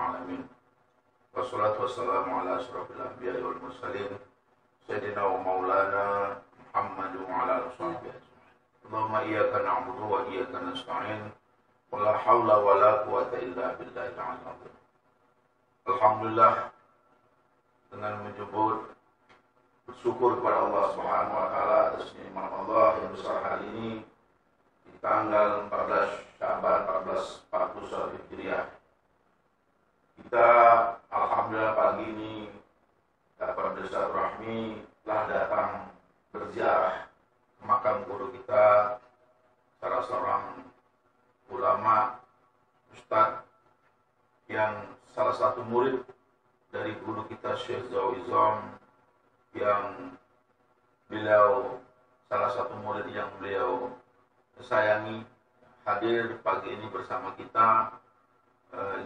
Alamin. Wassalatu wassalamu ala asyrafil anbiya'i wal mursalin Sayyidina wa maulana Muhammad wa ala alihi ajma'in. Allahumma iyyaka na'budu wa iyyaka nasta'in. Wa la haula wa la quwwata illa billahil aliyyil azim. Alhamdulillah, dengan menyebut bersyukur kepada Allah Subhanahu wa taala atas nikmat Allah yang besar hari ini di tanggal 14 Sya'ban 1441 Hijriah. Kita alhamdulillah pagi ini dapat bersilaturahmi telah datang berziarah ke makam guru kita, salah seorang ulama, ustadz yang salah satu murid dari guru kita Syekh Zawi Izam, yang beliau salah satu murid yang beliau sayangi, hadir pagi ini bersama kita.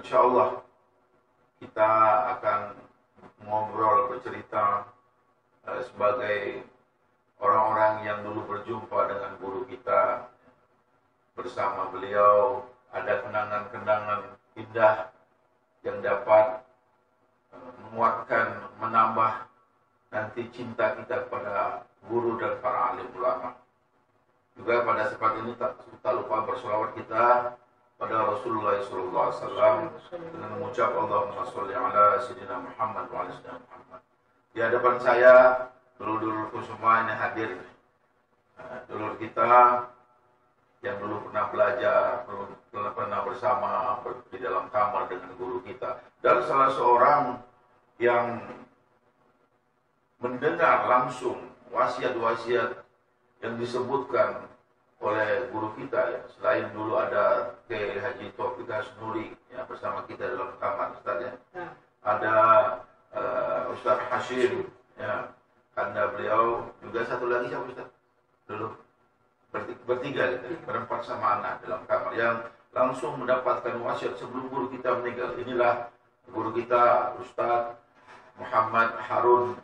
Insyaallah kita akan ngobrol, bercerita sebagai orang-orang yang dulu berjumpa dengan guru kita. Bersama beliau ada kenangan-kenangan indah yang dapat menguatkan, menambah nanti cinta kita kepada guru dan para alim ulama. Juga pada saat ini tak lupa bersolawat kita pada Rasulullah SAW dengan mengucap Allahumma sholli ala sayyidina Muhammad wa ala sayyidina Muhammad. Di hadapan saya dulur-dulurku semua ini hadir, dulur kita yang dulu pernah belajar, pernah bersama di dalam kamar dengan guru kita, dan salah seorang yang mendengar langsung wasiat-wasiat yang disebutkan oleh guru kita, ya. Selain dulu ada Kiai Haji Taufik Hasnuri ya, bersama kita dalam kamar, Ustaz, ya. Ada Ustaz Hashim, ya, karena beliau juga satu lagi siapa Ustaz? Dulu bertiga gitu, berempat sama anak dalam kamar yang langsung mendapatkan wasiat sebelum guru kita meninggal. Inilah guru kita Ustaz Muhammad Harun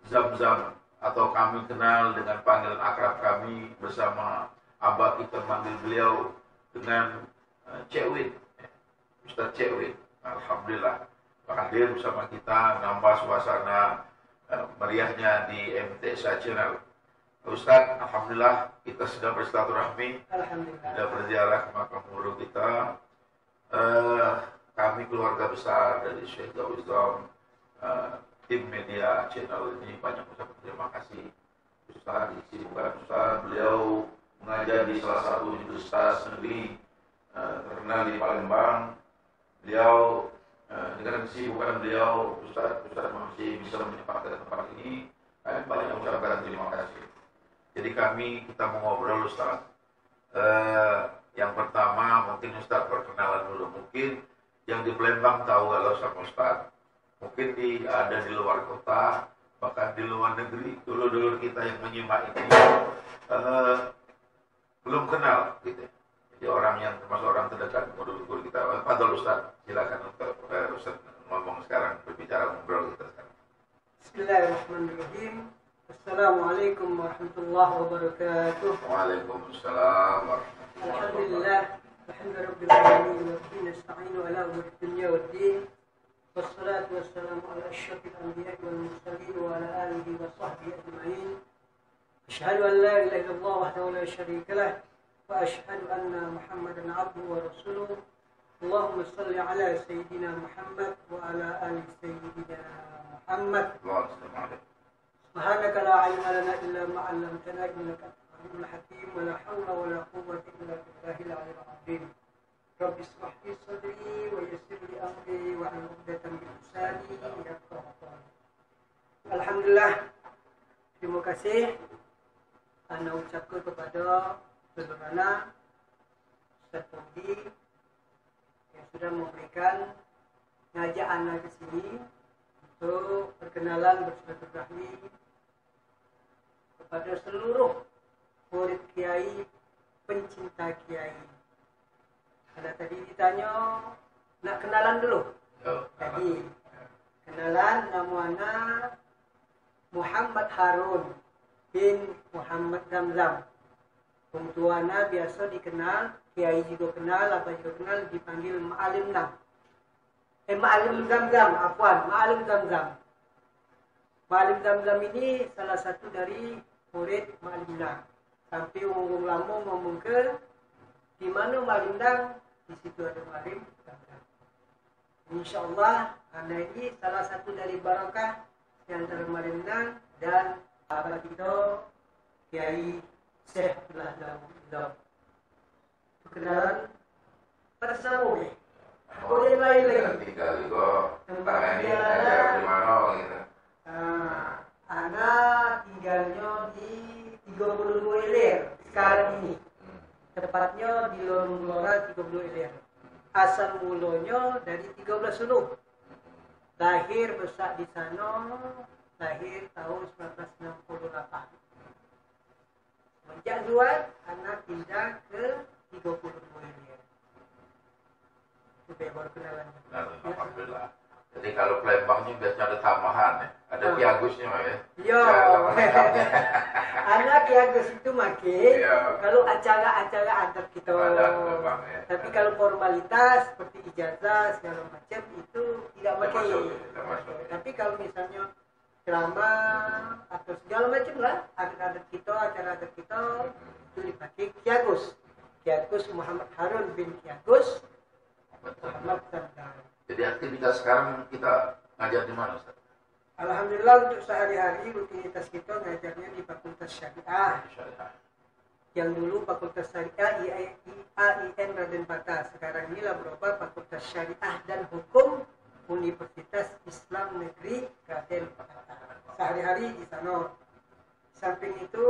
Zamzam, atau kami kenal dengan panggilan akrab kami bersama abah kita manggil beliau dengan Cewit, Ustaz Cewit. Alhamdulillah hadir bersama kita, nambah suasana meriahnya di MTSA Channel. Ustaz, alhamdulillah kita sudah bersilaturahmi, sudah berziarah ke makam guru kita. Kami keluarga besar dari Syekh Zawi Izam, tim media channel ini banyak ucapkan terima kasih. Ustaz disibukkan Ustaz, beliau mengajar di salah satu universitas negeri terkenal di Palembang. Beliau dengan kesibukan beliau, Ustaz masih bisa menyempatkan tempat ini. Banyak ucapkan terima kasih. Jadi kita mau ngobrol Ustaz. Yang pertama mungkin Ustaz perkenalan dulu. Mungkin yang di Palembang tahu kalau sama Ustaz. Mungkin ada di luar kota, bahkan di luar negeri, dulu kita yang menyimak ini belum kenal gitu. Jadi orang yang termasuk orang terdekat guru kita. Fadhol Ustaz, silakan untuk Ustaz ngomong sekarang, berbicara, ngobrol kita sekarang. Bismillahirrahmanirrahim. Assalamualaikum warahmatullahi wabarakatuh. Waalaikumsalam warahmatullahi wabarakatuh. Alhamdulillah, alhamdulillah alamin wa bihi nasta'inu ala umuri dunya waddin. Wassalatu wassalamu ala asyrafil anbiya'i wal mursalin wa ala alihi wa sahbihi ajma'in. Asyhadu an la ilaha illallah wahdahu la syarika lah wa asyhadu anna Muhammadan abduhu wa rasuluh. Allahumma shalli ala sayyidina Muhammad wa ala ali sayyidina Muhammad. Subhanaka la ilma lana illa ma 'allamtana innaka antal alimul hakim wa la hawla wa la quwwata illa billahil aliyyil azim. Rabbi ishrah li sadri wa yassir li amri wa hlul 'uqdatam min lisani yafqahu qawli. Alhamdulillah, terima kasih ana ucapkan kepada saudara Ustaz Tauhid yang sudah memberikan ngajak anak ke sini untuk perkenalan bersilaturahmi kepada seluruh murid kiai, pencinta kiai. Karena tadi ditanya nak kenalan dulu. Tadi kenalan, nama anak Muhammad Harun bin Muhammad Zamzam. Pemtuana biasa dikenal, kiai juga kenal, apa juga kenal, dipanggil Ma'alim Nam. Ma'alim Zamzam, afwan, Ma'alim Zamzam. Ma'alim Zamzam ini salah satu dari murid Ma'alim Dang. Sampai ngomong lama ngomong ke di mana Ma'alim Dang, di situ ada Ma'alim Zamzam. InsyaAllah, anda ini salah satu dari barakah yang antara Ma'alim Dang dan sahabat kita Kiai Syekh Abdullah Daud. Kenalan bersama ya. Boleh lain-lain. Tinggal juga tangani ajar di mana gitu. Anak tinggalnya di 32 Ilir sekarang ini. Tepatnya di Lorong Gelora 32 Ilir. Asal mulanya dari 13 Suluh. Lahir besar di sana, lahir tahun 1968. Sejak Zuad, anak pindah ke 32 Ilir. Itu baru kenalan. Alhamdulillah. Jadi kalau Palembang ini biasanya ada tambahan ya. Ada Ki Agusnya ya. Yo. Anak Ki Agus itu makin kalau acara-acara antar kita. Palembang ya. Tapi kalau formalitas seperti ijazah segala macam itu tidak makin. Tidak masuk. Tapi kalau misalnya ceramah atau segala macam lah, adat-adat kita, acara-adat kita itu dipakai Ki Agus. Ki Agus Muhammad Harun bin Ki Agus Muhammad Zamzam. Jadi aktivitas sekarang kita ngajar di mana Ustaz? Alhamdulillah untuk sehari-hari rutinitas kita ngajarnya di Fakultas Syariah. Yang dulu Fakultas Syariah IAIN Raden Patah. Sekarang inilah berubah Fakultas Syariah dan Hukum Universitas Islam Negeri Raden Patah. Sehari-hari di sana. Samping itu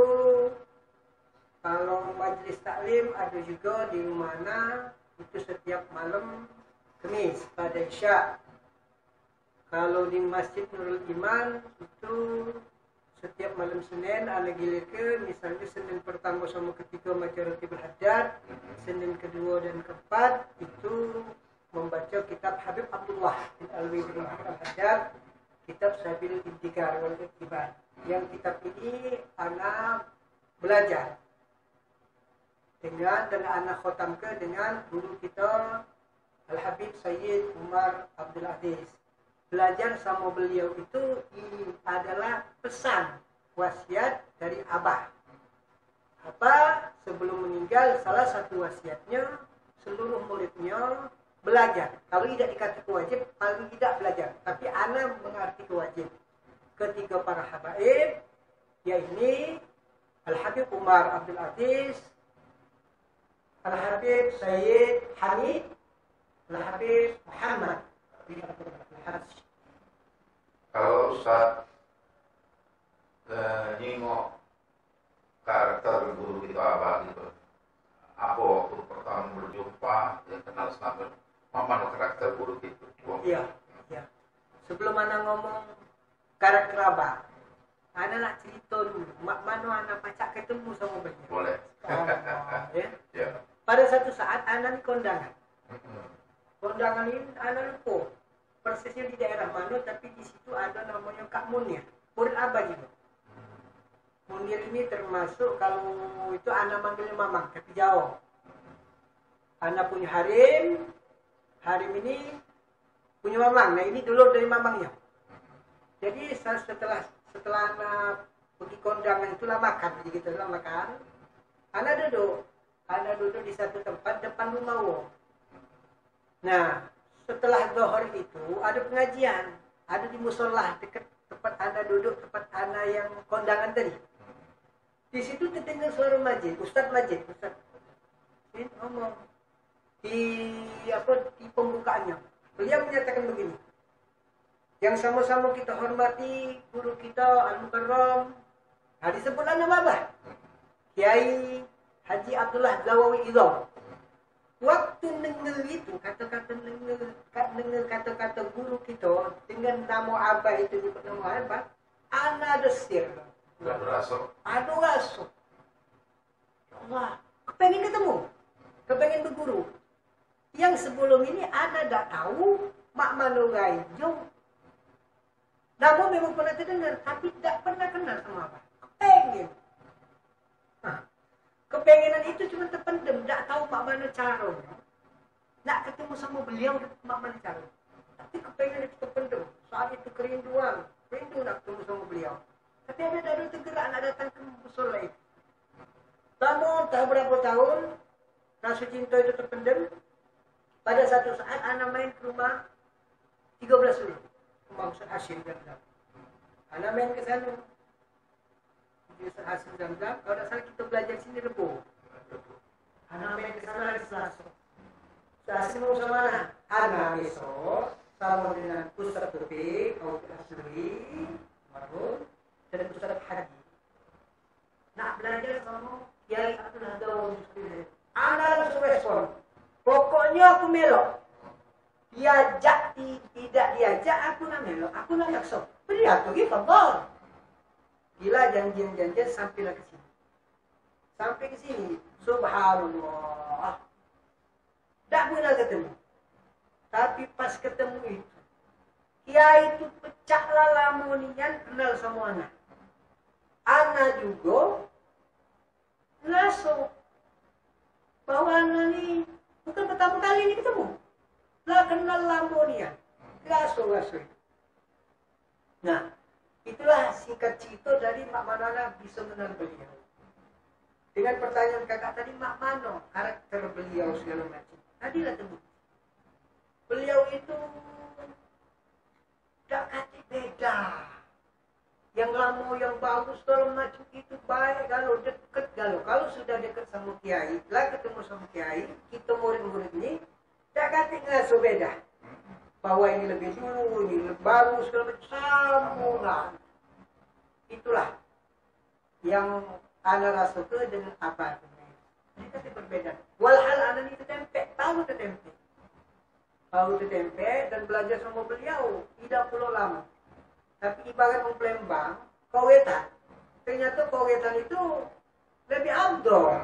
kalau majelis taklim ada juga di mana itu setiap malam Kamis pada Isya. Kalau di Masjid Nurul Iman itu setiap malam Senin ala gilirkan, misalnya Senin pertama sama ketiga baca Ratibul Haddad, Senin kedua dan keempat itu membaca kitab Habib Abdullah bin Alwi bin Haddad, kitab Sabil Intikar wal Iktibar. Yang kitab ini anak belajar dengan anak khotamkan dengan guru kita Al-Habib Sayyid Umar Abdul Aziz. Belajar sama beliau itu ini adalah pesan wasiat dari Abah. Apa sebelum meninggal salah satu wasiatnya seluruh muridnya belajar. Kalau tidak dikatakan wajib, paling tidak belajar. Tapi ana mengerti wajib. Ketiga para habaib, yaitu Al-Habib Umar Abdul Aziz, Al-Habib Sayyid Hamid, Al-Habib Muhammad bin Abdul Aziz. Kalau Ustaz nyingok karakter guru kita apa gitu, apa waktu pertama berjumpa yang kenal sama mana karakter guru itu? Iya. Sebelum anak ngomong karakter apa, anak nak cerita dulu. Mana anak pacak ketemu sama beliau? Boleh. Ya. Pada satu saat anak di kondangan. Kondangan ini anak lupa persisnya di daerah mana, tapi di situ ada namanya Kak Munir, murid Abah juga. Munir ini termasuk kalau itu anak manggilnya Mamang, tapi jauh. Anak punya Harim ini punya Mamang. Nah ini dulu dari Mamangnya. Jadi setelah anak pergi kondangan itulah makan, jadi kita lah makan. Anak duduk di satu tempat depan rumah wong. Nah, setelah zuhur itu ada pengajian, ada di musola dekat tempat anda duduk, tempat anda yang kondangan tadi. Di situ terdengar suara Ustaz Majid ini ngomong di pembukaannya. Beliau menyatakan begini, yang sama-sama kita hormati guru kita Al-Mukarram, disebut nama apa? Kiai Haji Abdullah Zawawi Izam. Waktu dengar itu kata-kata guru kita dengan nama Abah itu nyebut nama Abah, ana desir. Ada rasa. Allah, kepengen ketemu, kepengen berguru. Yang sebelum ini ana tak tahu mak mano gaijung. Namun memang pernah terdengar, tapi tidak pernah kenal sama Abah. Kepengen. Kepengenan itu cuma terpendam, tak tahu mak mana cara. Nak ketemu sama beliau, mak mana cara. Tapi saat itu kerinduan, rindu nak ketemu sama beliau. Tapi ada dadu tergerak nak datang ke musola itu. Namun tak berapa tahun, rasa cinta itu terpendam. Pada satu saat anak main ke rumah 13 orang, rumah Ustaz Hashim Zamzam. Anak main ke sana, Ustaz Hashim Zamzam. Kalau tak salah kita belajar sini Rebo. Anak main ke sana hari Selasa. Ustaz Hashim mau sama mana? Anak besok sama dengan Ustaz Topik, Ustaz Asri, Marun, dan Ustaz Haji. Nak belajar sama Kiai Abdul Hadaw Muslim. Anak langsung respon. Pokoknya aku melok. Diajak, tidak diajak, aku nak melok. Aku nak yakso. Beri aku gitu, fadal. Gila janjian-janjian sampailah ke sini. Sampai ke sini. Subhanallah. Tak pernah ketemu. Tapi pas ketemu itu. Kiai itu pecahlah lamunian kenal sama anak. Anak juga langsung bahwa anak ini bukan pertama kali ini ketemu. Lah kenal lamunian. Langsung. Nah, itulah singkat cerita dari Mak Manana bisa mengenal beliau. Dengan pertanyaan kakak tadi, Mak Mano karakter beliau segala macam. Tadilah terbukti. Beliau itu tak kata beda. Yang lama, yang bagus, segala macam itu baik kalau dekat kalau sudah dekat sama kiai, lah ketemu sama kiai, kita murid-murid ini tak kata nggak beda. Bahwa ini lebih dulu, ini lebih bagus, segala macam sambungan. Itulah yang ana rasakan dengan apa ini kata perbedaan. Walhal ana ini tahu tetempe dan belajar sama beliau tidak perlu lama. Tapi ibarat orang Palembang, kawetan. Ternyata kawetan itu lebih abdol.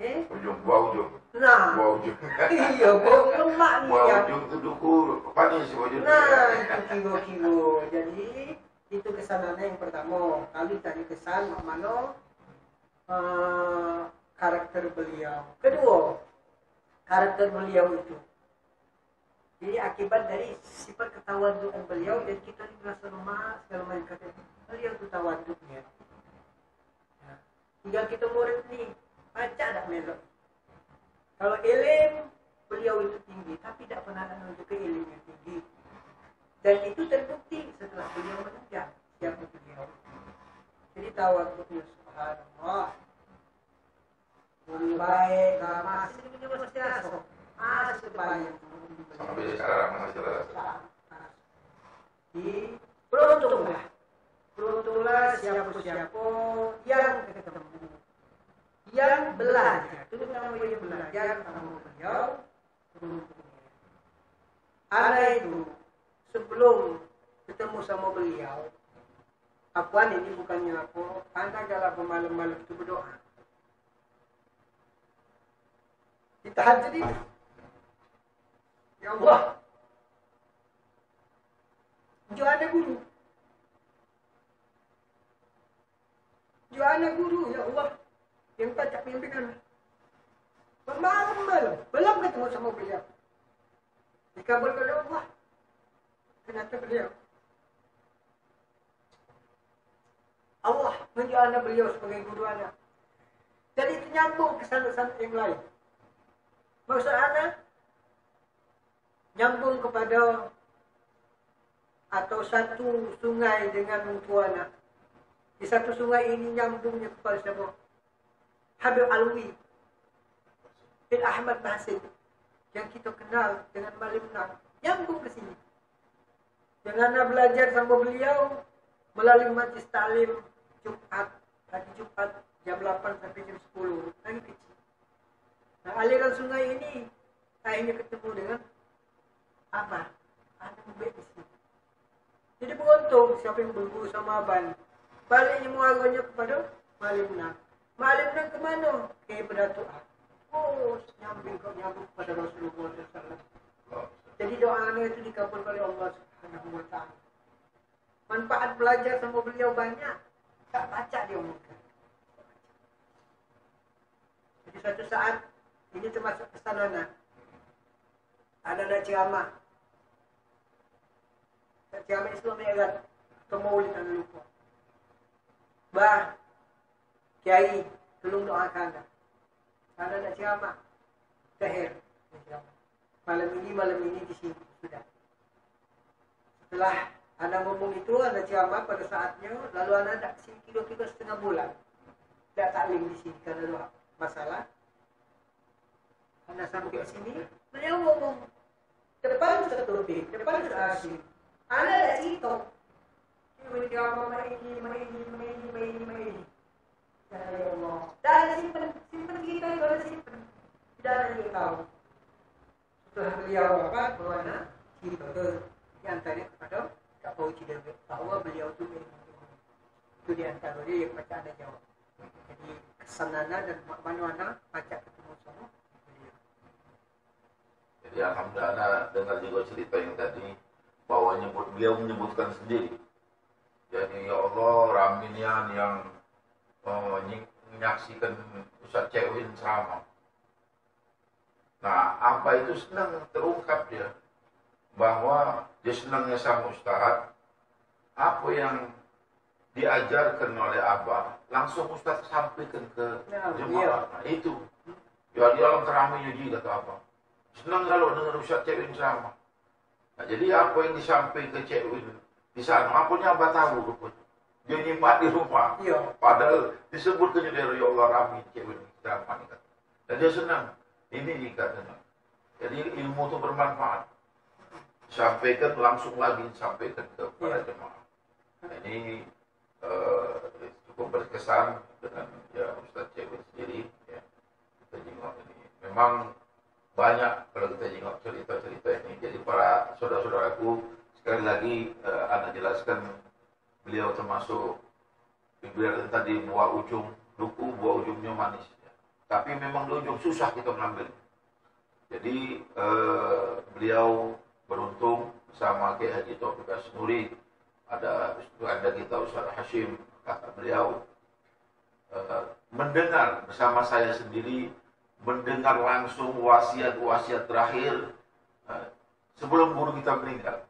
Ujung. Nah, Ujung. iya, bau lemak nih ya. Ujung itu duku, panis wajud. Nah, itu kilo. Jadi itu kesanannya yang pertama. Kali tadi kesan mana karakter beliau. Kedua, karakter beliau itu. Jadi akibat dari sifat ketawaduan beliau dan kita ini merasa lemah segala macam kata beliau itu tawaduknya. Nah, tinggal kita murid nih baca tak melok. Kalau ilmu beliau itu tinggi tapi tidak pernah menunjukkan ilmu yang tinggi. Dan itu terbukti setelah beliau meninggal siapa beliau. Jadi tawaduknya subhanallah. Lebih baik, masih asok. Masih banyak. Sampai sekarang masih ada. Beruntunglah siapa-siapa yang ketemu, yang belajar, terutama yang belajar sama beliau. Ada itu sebelum ketemu sama beliau. Akuan ini bukannya aku, anda kalau malam-malam itu berdoa. Ditahajud itu. Ya Allah, juara guru, ya Allah, yang tak pimpinan. Malam-malam, belum ketemu sama beliau. Dikabulkan oleh Allah. Kenapa beliau? Allah menjual beliau sebagai guru anak. Jadi itu nyambung ke sana-sana yang lain. Maksud anak nyambung kepada atau satu sungai dengan Mungkuana. Di satu sungai ini nyambungnya kepada siapa? Habib Alwi bin Ahmad Basit yang kita kenal dengan Malimna. Nyambung ke sini. Dengan belajar sama beliau melalui majlis ta'lim hari Jumat jam 8 sampai jam 10 lagi kecil. Nah, aliran sungai ini akhirnya ketemu dengan apa? Ada mubek di sini. Jadi beruntung siapa yang berguru sama Aban. Baliknya muaranya kepada Malimna. Malimna kemana? Ke Berdatu'ah. Oh, nyambung kepada Rasulullah SAW. Jadi doanya itu dikabulkan oleh Allah Subhanahu wa Ta'ala. Manfaat belajar sama beliau banyak. Tak baca dia omongkan. Jadi suatu saat ini termasuk pesanan. Ada ceramah. ceramah Islam yang agak kemaulidan lupa. Bah, Kiai, tolong doakan. Karena nak ceramah, terakhir. Malam ini di sini sudah. Setelah Anda ngomong itu, Anda ceramah pada saatnya, lalu Anda tak sini kira-kira setengah bulan. Tak taklim di sini karena ada masalah. Anda sampai ke sini, beliau ngomong, ke depan sudah lebih, ke depan sudah asing. Anda tak cerita. Ini ceramah ini. Ya Allah. Dan simpan kita itu ada simpan. Tidak ada yang tahu. Setelah beliau wafat, bagaimana cerita di antaranya kepada Kak Fauzi dan bahwa beliau itu itu di antara dia yang baca ada jawab. Jadi kesanana dan makna baca ketemu sama beliau. Jadi alhamdulillah dengar juga cerita yang tadi bahwa beliau menyebutkan sendiri. Jadi ya Allah Raminian yang menyaksikan Ustaz Cewin ceramah. Nah, apa itu senang terungkap dia bahwa dia senangnya sama Ustaz. Apa yang diajarkan oleh Abah langsung Ustaz sampaikan ke jemaah. Nah, itu ya di dalam keramainya juga atau apa. Senang kalau dengar Ustaz Cewin ceramah. Nah, jadi apa yang disampaikan ke Cewin di sana, apanya Abah tahu rupanya. Dia nyimak di rumah. Iya. Padahal disebutkan dari ya Allah Rami Cewin ceramah ini. Dan dia senang. Ini katanya. Jadi ilmu itu bermanfaat. Sampaikan langsung lagi sampaikan kepada jemaah. Nah, ini cukup berkesan dengan ya Ustaz Cewin sendiri. Ya. Kita jengok ini. Memang banyak kalau kita jengok cerita-cerita ini. Jadi para saudara-saudaraku sekali lagi Anda jelaskan beliau termasuk biar tadi buah ujung duku, buah ujungnya manis. Tapi memang di ujung susah kita mengambil. Jadi beliau beruntung bersama Kiai Haji Taufik Asnuri, ada kita Ustaz Hashim, kakak beliau, mendengar bersama saya sendiri, mendengar langsung wasiat-wasiat terakhir sebelum guru kita meninggal.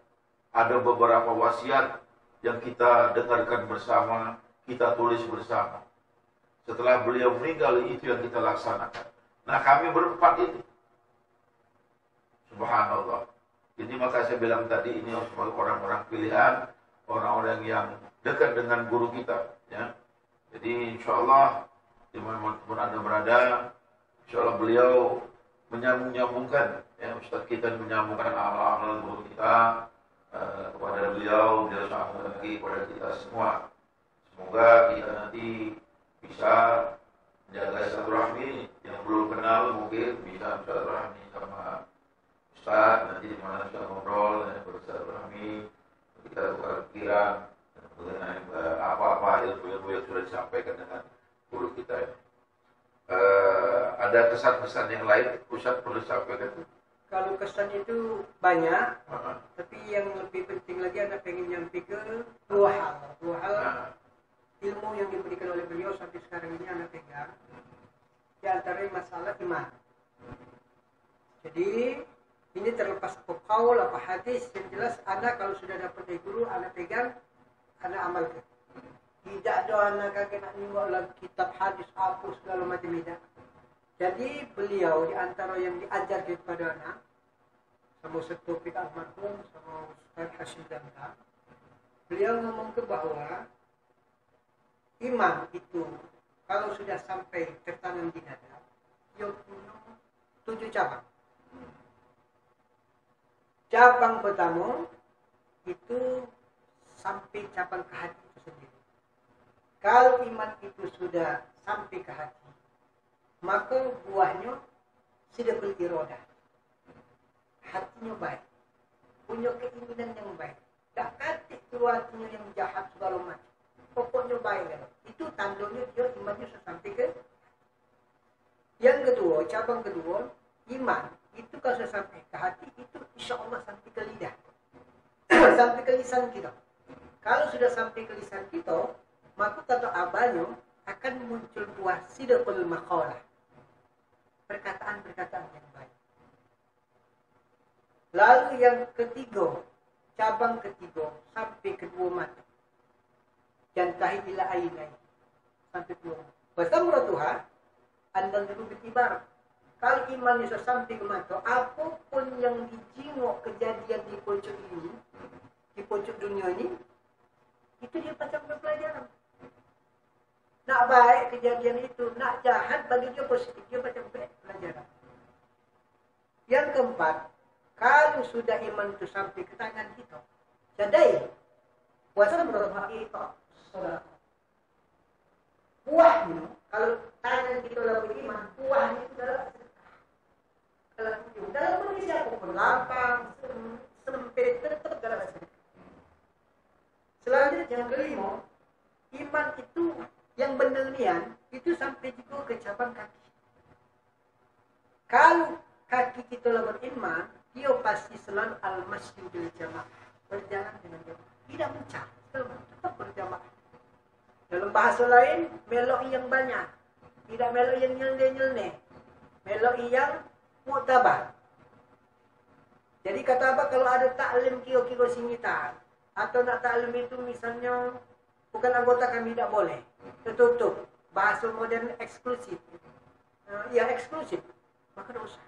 Ada beberapa wasiat yang kita dengarkan bersama, kita tulis bersama. Setelah beliau meninggal, itu yang kita laksanakan. Nah, kami berempat ini. Subhanallah. Jadi maka saya bilang tadi, ini sebagai orang-orang pilihan, orang-orang yang dekat dengan guru kita. Ya. Jadi insya Allah, dimanapun Anda berada, insya Allah beliau menyambung-nyambungkan. Ya, Ustaz kita menyambungkan amal-amal guru kita kepada beliau sambung lagi kepada kita semua. Semoga kita nanti bisa menjaga silaturahmi, yang belum kenal mungkin bisa silaturahmi sama Ustaz, nanti di mana sudah ngobrol dan bersilaturahmi, kita tukar pikiran mengenai apa-apa ilmu-ilmu yang sudah disampaikan dengan guru kita ini. Ada kesan-kesan yang lain Ustaz perlu disampaikan? Kalau kesan itu banyak, tapi yang lebih penting lagi Anda pengen nyampe ke dua hal. Ilmu yang diberikan oleh beliau sampai sekarang ini Anda pegang. Di antaranya masalah iman. Jadi ini terlepas apa qaul, apa hadis, yang jelas Anda kalau sudah dapat dari guru, Anda pegang, Anda amalkan. Tidak ada Anda kagak nak nengok lagi kitab hadis apa segala macam tidak. Jadi beliau di antara yang diajar kepada anak, sama Ustaz Taufik almarhum, sama Ustaz Hashim Damda, beliau ngomong ke bahwa iman itu kalau sudah sampai tertanam di dada, dia punya 7 cabang. Cabang pertama itu sampai cabang ke hati itu sendiri. Kalau iman itu sudah sampai ke hati, maka buahnya sudah berirodah. Hatinya baik, punya keinginan yang baik. Tak kata keluarnya yang jahat segala macam. Pokoknya baik kan. Itu tandanya dia imannya sudah sampai ke. Yang kedua, cabang kedua, iman itu kalau sudah sampai ke hati, itu insya Allah sampai ke lidah, sampai ke lisan kita. Kalau sudah sampai ke lisan kita, maka kata abahnya akan muncul buah sidqul maqalah. Perkataan-perkataan yang baik. Lalu yang ketiga, cabang ketiga sampai kedua mata. Jantahi ila ainai sampai kedua. Wasamratuha andal dulu betibar. Kalau iman bisa sampai ke mata, apapun yang dijingok kejadian di pojok ini, di pojok dunia ini, itu dia macam pelajaran. Nak baik kejadian itu, nak jahat bagi dia positif, dia macam pelajaran. Yang keempat, kalau sudah iman itu sampai ke tangan kita, jadi wasamratuha itu buahnya, kalau tangan kita lah beriman, buahnya itu adalah sedekah. Dalam kondisi apapun, lapang, sempit, tetap dalam sedekah. Selanjutnya yang kelima, iman itu yang benar-benar itu sampai juga ke cabang kaki. Kalau kaki kita lah beriman, dia pasti selalu al-masjidil jamaah, berjalan dengan jamaah, tidak mencah, tetap berjamaah. Dalam bahasa lain, melok yang banyak. Tidak melok yang nyelne-nyelne. Melok yang muktabah. Jadi kata apa, kalau ada taklim kira-kira singitan. Atau nak taklim itu misalnya, bukan anggota kami tidak boleh. Tertutup. Bahasa modern eksklusif. Ya eksklusif. Maka tidak usah.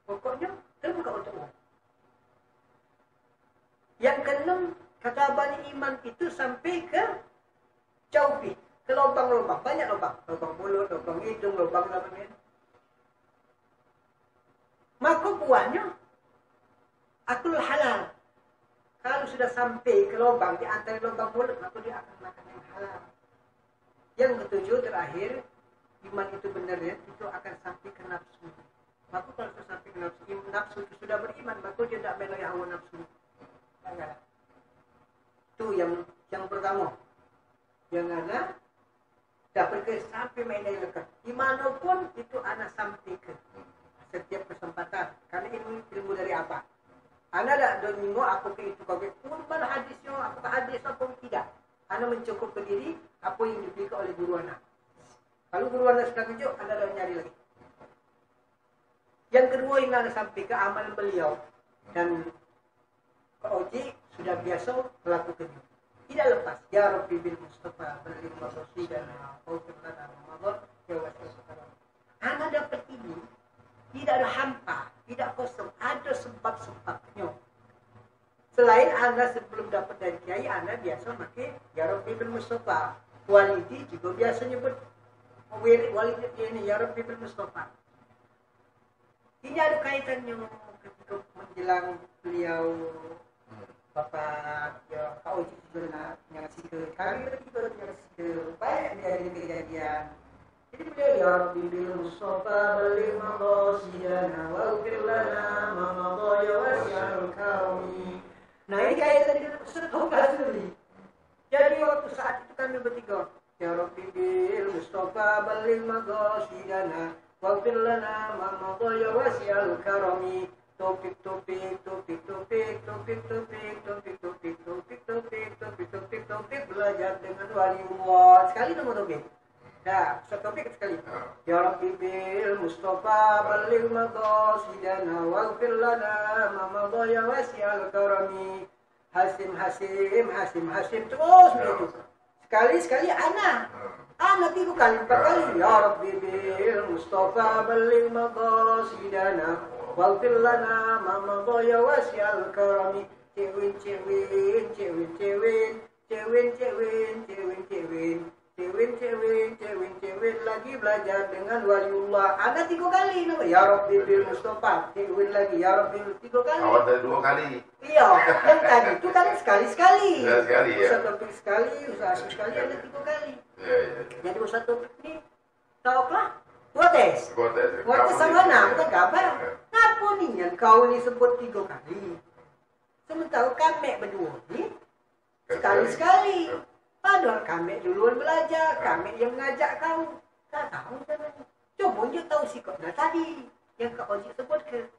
Pokoknya, terbuka untuk umum. Yang keenam, kata Bani Iman itu sampai ke jauhi, ke lubang-lubang, banyak lubang, lubang mulut, lubang hidung, lubang lain. Maka buahnya akul halal. Kalau sudah sampai ke lubang di antara lubang mulut, maka dia akan makan yang halal. Yang ketujuh terakhir, iman itu benar ya, itu akan sampai ke nafsu. Maka kalau sudah sampai ke nafsu, nafsu itu sudah beriman, maka dia tidak melok hawa nafsu. Itu yang pertama. Yang anak dapat ke sampai main dari lekat. Dimanapun itu anak sampai ke setiap kesempatan. Karena ilmu dari apa? Anak tak domingo aku ke itu kau ke kurban hadisnya, aku ke hadis apa tidak. Anak mencukup ke diri apa yang diberikan oleh guru anak. Kalau guru anak sudah tunjuk, anak dah nyari lagi. Yang kedua yang anak sampai ke amal beliau dan ke Oji sudah biasa melakukannya. Tidak lepas. Ya Rabbi bil Mustafa berlin masosi dan Fauzullah dan Ramadan ya wasallam. Anda dapat ini tidak ada hampa, tidak kosong, ada sebab-sebabnya. Selain Anda sebelum dapat dari kiai, Anda biasa pakai Ya Rabbi bil Mustafa. Walidi juga biasa nyebut walidi ini Ya Rabbi bil Mustafa. Ini ada kaitannya ketika menjelang beliau Bapak ya Pak Oji juga yang ke kami bertiga yang ke banyak kejadian. Jadi beliau ya Rabbi bil Mustafa balik maqasidana wa ufir lana ma madaya wasi'al kauni. Nah ini kaitan dengan sedekah tadi. Jadi waktu saat itu kami bertiga ya Rabbi bil Mustafa balik maqasidana wa ufir lana ma madaya wasi'al kauni. Topik belajar dengan waliullah. Sekali nama topik. Dah, satu topik sekali. Ya Rabbi bil Mustafa balligh maqasidana waghfir lana ma madaya wasi'al karami. Hasim terus begitu. Sekali anak. Anak 3 kali 4 kali. Ya Rabbi bil Mustafa balligh maqasidana waghfir lana ma madaya wasi'al karami. Cewin lagi belajar dengan waliullah. Ada 3 kali nama. Ya Rabbi bil Mustafa. Cewin lagi. Ya Rabbi 3 kali. Awal dari 2 kali. Iya. Yang tadi itu kan sekali-sekali. Sekali ya. Ustaz topik sekali, Ustaz sekali ada 3 kali. Ya. Jadi Ustaz topik ini tauklah. Protes Protes sama mana? Bukan kabar. Kenapa nih yang kau ni sebut 3 kali? Sementara kami berdua ni sekali-sekali. Padahal kami duluan belajar, kami yang mengajak kau. Tak tahu caranya. Coba je tahu sikap dah tadi yang Kak Oji sebut ke.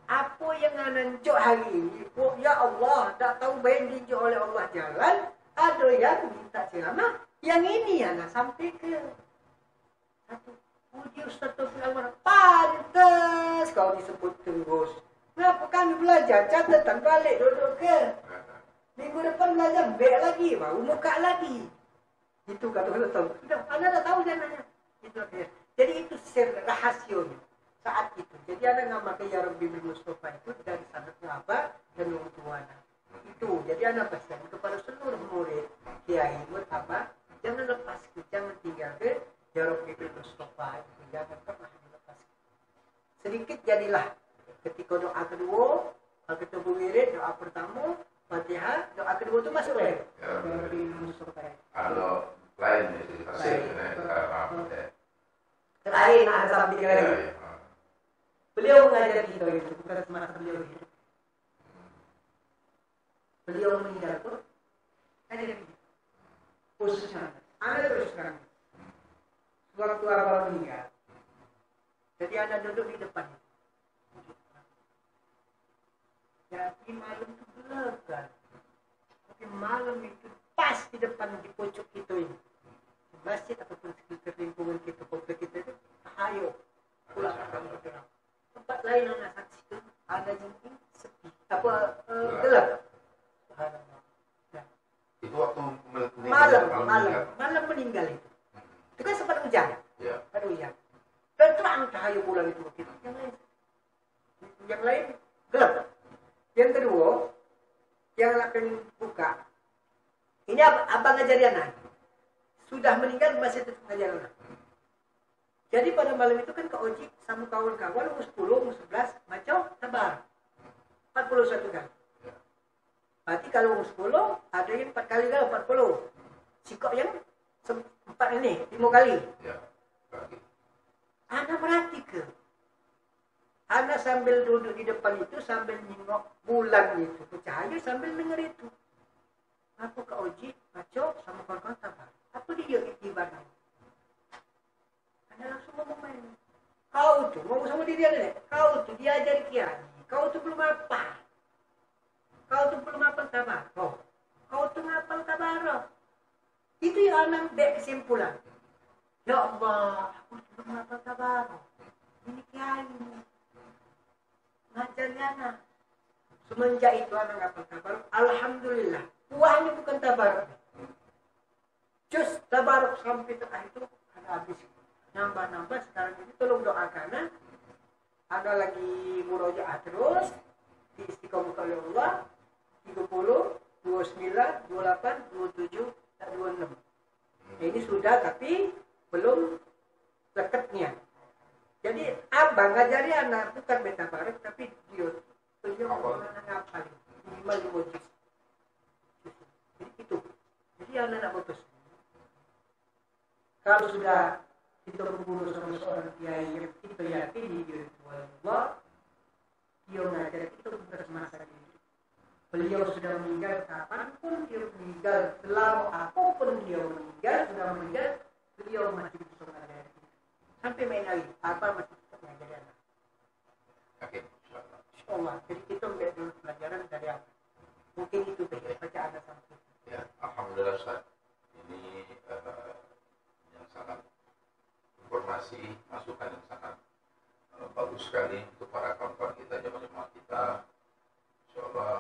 Apa yang nanjuk hari ini? Ya Allah, tak tahu baik dijuk oleh Allah jalan. Ada yang minta ceramah. Yang ini anak sampai ke satu. Puji Ustaz Taufik Al-Marah. Pantas kau disebut terus. Kenapa kami belajar? Catatan balik duduk ke. Minggu depan belajar, baik lagi, baru muka lagi. Itu kata orang tahu. Sudah, anda dah tahu jangannya. Itu akhirnya. Jadi itu rahasionya saat itu. Jadi anda nggak pakai ya Rabbi bil Mustafa itu dari sanadnya apa dan orang tua. Itu. Jadi anda pesan kepada seluruh murid kiai buat apa? Jangan lepas, jangan tinggal ke ya Rabbi bil Mustafa itu. Jangan pernah dilepas. Sedikit jadilah. Ketika doa kedua, ketemu wirid, doa pertama, Fatihah, doa kedua itu masuk ya? Kalau lain terakhir nak sampai tiga lagi. Beliau mengajar kita itu bukan semata beliau hidup. Beliau meninggal pun ada yang khususnya. Anda terus terang. Waktu abang meninggal, jadi anda duduk di depan. Jadi malam itu gelap kan. Tapi malam itu pas di depan di pojok kita ini. Di masjid ataupun sekitar lingkungan kita, komplek kita itu, ayo pulang akan bergerak. Tempat lain anak saksi itu ada jengking sepi. Apa gelap. Nah. Itu waktu malam meninggal itu. Itu kan sempat hujan. Ya. Ada hujan. Dan terang cahaya bulan itu begitu. Yang lain gelap. Yang kedua, yang akan buka, ini abang ngajari anak. Sudah meninggal masih tetap ngajar anak. Jadi pada malam itu kan Kak Oji sama kawan-kawan umur 10, umur 11, macam sabar. 41 kali. Berarti kalau umur 10, ada yang 4 kali lah, 40. Sikok yang 4 ini, 5 kali. Ya, bagi. Anak perhatikan. Anak sambil duduk di depan itu, sambil nengok bulan itu, bercahaya sambil dengar itu. Apa Kak Oji, Paco, sama kawan-kawan sabar. Apa dia ibadah? Anda langsung ngomong main. Kau tu, ngomong sama diri anda. Kau tu diajari kiai. Kau tu belum apa. Kau tu belum hafal tabarok. Kau tu ngapal tabarok. Itu yang anak ambil kesimpulan. Ya Allah, aku tu belum hafal tabarok. Ini kiai ini. Ngajarnya anak. Semenjak itu anak ngapal tabarok. Alhamdulillah. Uangnya bukan tabarok. Just tabarok sampai terakhir itu anak habis. Nambah-nambah sekarang ini tolong doakan. Ada lagi murojaah terus. Di istiqomah oleh Allah. 30, 29, 28, 27, dan 26. Ini sudah tapi belum lekatnya. Jadi abang ngajari anak bukan beta bareng tapi beliau anak ngapal minimal 5 juz. Jadi itu. Jadi anak bagus. Kalau sudah kita berguru sama seorang kiai yang kita yakini dia itu Allah, dia mengajar kita bukan semasa ini. Beliau sudah meninggal kapanpun dia meninggal, selama apapun dia meninggal, sudah meninggal, beliau masih bisa mengajar kita. Sampai main lagi, apa masih bisa mengajar anak. Oke, Insyaallah. Jadi kita ambil dulu pelajaran dari apa? Mungkin itu bacaan sampai. ya, alhamdulillah Ustaz. Ini yang sangat informasi, masukan yang sangat bagus sekali untuk para kawan-kawan kita, jemaah-jemaah kita. Insyaallah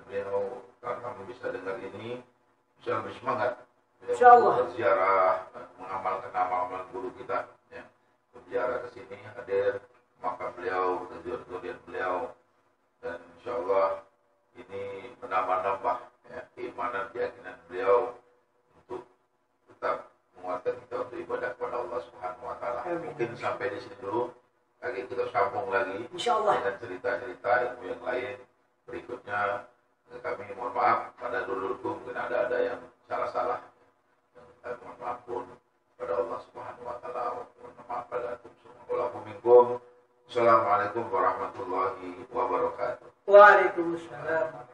beliau kalau kamu bisa dengar ini bisa lebih semangat. Insyaallah berziarah, mengamalkan amal-amal guru kita. Ya. Berziarah ke sini, hadir makam beliau, kejujuran beliau, dan insyaallah ini menambah-nambah ya, keimanan, keyakinan beliau untuk tetap menguatkan kita untuk ibadah kepada Allah Subhanahu Wa Taala. Mungkin sampai di sini dulu, lagi kita sambung lagi insyaallah dengan cerita-cerita ilmu yang lain berikutnya. Kami mohon maaf pada dulu-dulu mungkin ada yang salah-salah. Mohon maaf pun pada Allah Subhanahu Wa Taala. Mohon maaf pada antum semua. Assalamualaikum warahmatullahi wabarakatuh. Waalaikumsalam.